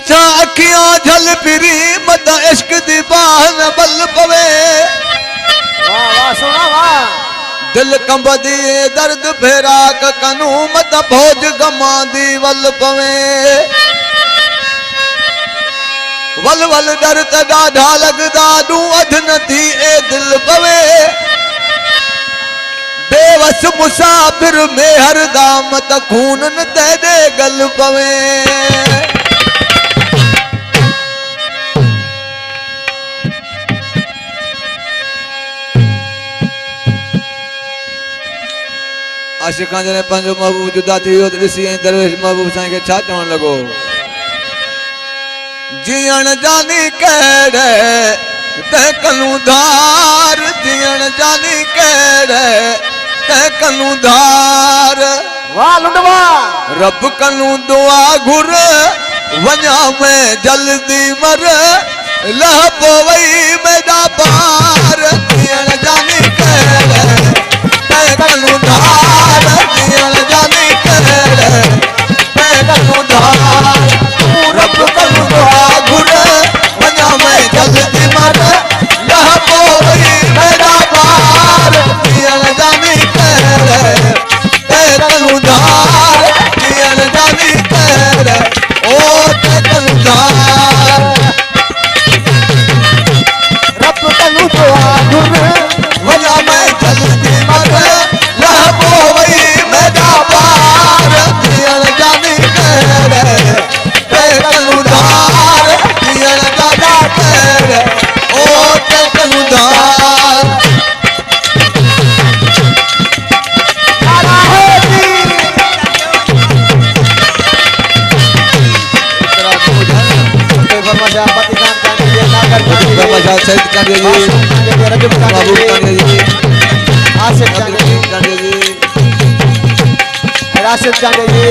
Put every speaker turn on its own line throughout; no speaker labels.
छा अखियां झल फिरी मत इश्क दी बाह न बल पवे।
वाह वाह सुना वाह।
दिल कंबदी दर्द फेरा कनू मत भोज गमा दी वल पवे। वल वल डर त ॾाढा लगदा डू अध न थी ए दिल पवे। बेवस मुसाफिर में हर दाम त खून न तेरे गल पवे। आशिकां जने पंहिंजो महबूब जुदा थी वियो त ॾिसी ऐं दरवेश महबूब साईं खे छा चवण लॻो। जीअण जानी कहिड़े तंहिं कलूं धार। जीअण जानी कहिड़े तंहिं कलूं धार।
वाह लुंडवा।
रब कलूं दुआ घुर वञा मैं जल्दी मर लह पवई मेरा पार। जीअण जानी कहिड़े तंहिं कलूं धार। जीअण जानी कहिड़े तंहिं कलूं धार। रब कलूं दुआ घुर वञा मैं जल्दी मर लह पवई मेरा पार। जीअण जानी कहिड़े तंहिं कलूं धार। जीअण जानी कहिड़े ओ तंहिं कलूं धार।
रब कलूं दुआ घुर
वञा मैं जल्दी मर लह पवई मेरा पार। जीअण जानी कहिड़े तंहिं कलूं धार। जीअण जानी कहिड़े ओ तंहिं कलूं धार।
नारा है जी। फरमाशा पतिजान कांडे जी नागर कांडे जी
फरमाशा सईद कांडे जी
रजब कांडे
महबूब कांडे
जी
जी
आसिफ कांडे जी
कांडे जी
राशिद कांडे जी।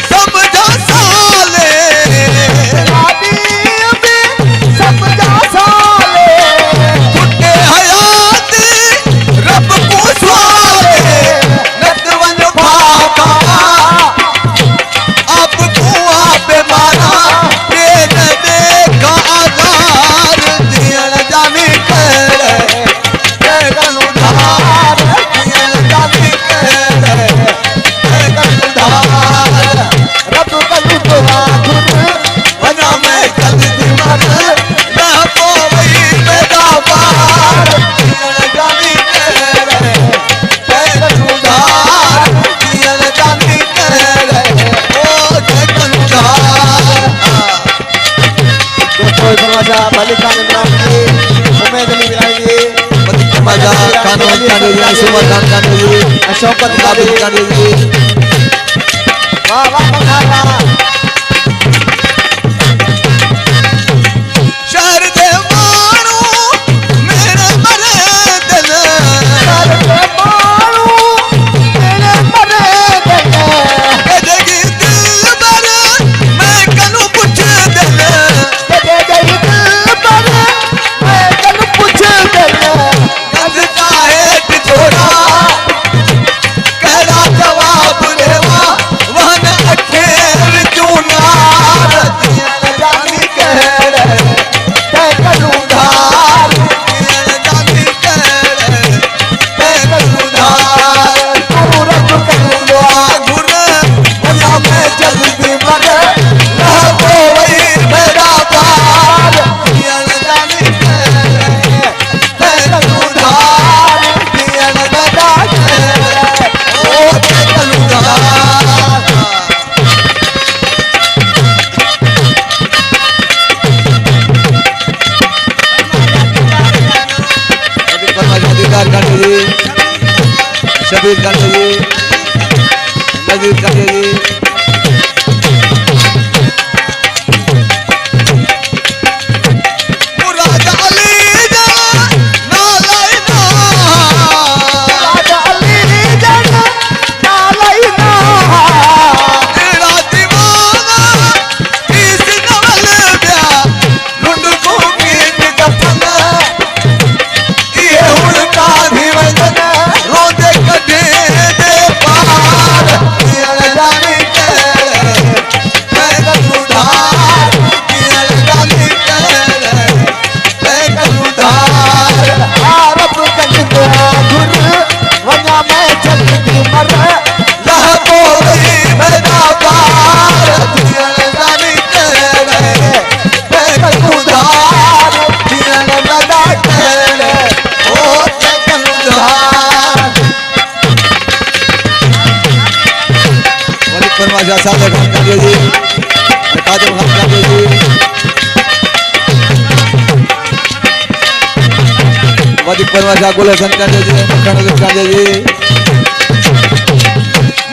समझा साले
समझा साले
छुटे हयात रब को स्वाले। नत वन भागा आप को आप मारा प्रेम देखा आधार। जीअण जानी कहिड़े तंहिं कलूं धार। जीअण जानी कहिड़े तंहिं कलूं धार।
रब कलूं दुआ घुर
वञा मैं जल्दी मर लह पवई मेरा पार। जीअण जानी कहिड़े तंहिं कलूं धार। जीअण जानी कहिड़े ओ तंहिं कलूं धार।
दोस्तों फरमाशा मलिक खान इमरान जी उमेद अली बिलानी जी
फरमाशा कानून कांडे जी सुमन खान कांडे जी
शौकत
आबिद कांडे जी
वाह वाह मखाना।
शहर दे माण्हू मेरे मरे दिल।
सर पे मारू तेरे मरे दिल।
कदगी दिल बर मैं कनू पुछ दिल।
तेरे गई दिल पर मैं कल पूछ दिल।
गंद चाहे टिचोड़ा कहरा जवाब देवा वहन अखे विचूं नार। जीअण जानी कहिड़े
तै कलूं
धार। जीअण जानी कहिड़े तंहिं कलूं धार।
तू रब कलूं दुआ
घुर वञा मैं जल्दी मर लह पवई मेरा पार। जीअण जानी कहिड़े तंहिं कलूं धार। जीअण जानी कहिड़े ओ तंहिं कलूं धार। फरमाशा दीदार कांडे जी शबीर कांडे जी नजीर कांडे जी मुराद अली जा नालाइना।
राजा अली जन नालैना।
तेरा दीवाना किस नवल ब्या लुंड को कीट दफन। ये हुण कान्ही वजन रोंदे कढे दे पार। जीअण परमाशा साले खान कालिया जी काजम खान कालिया जी वधिक परमाशा गुलशन कालिया जी मक्खन कालिया जी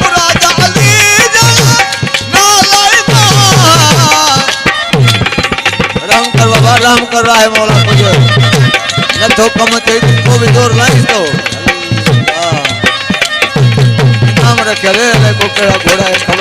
मुराद अली राम कर बाबा राम कर रहा है मौला मुझे न तो कम तो भी जोर लाई तो नाम रखे रे को केड़ा घोड़ा है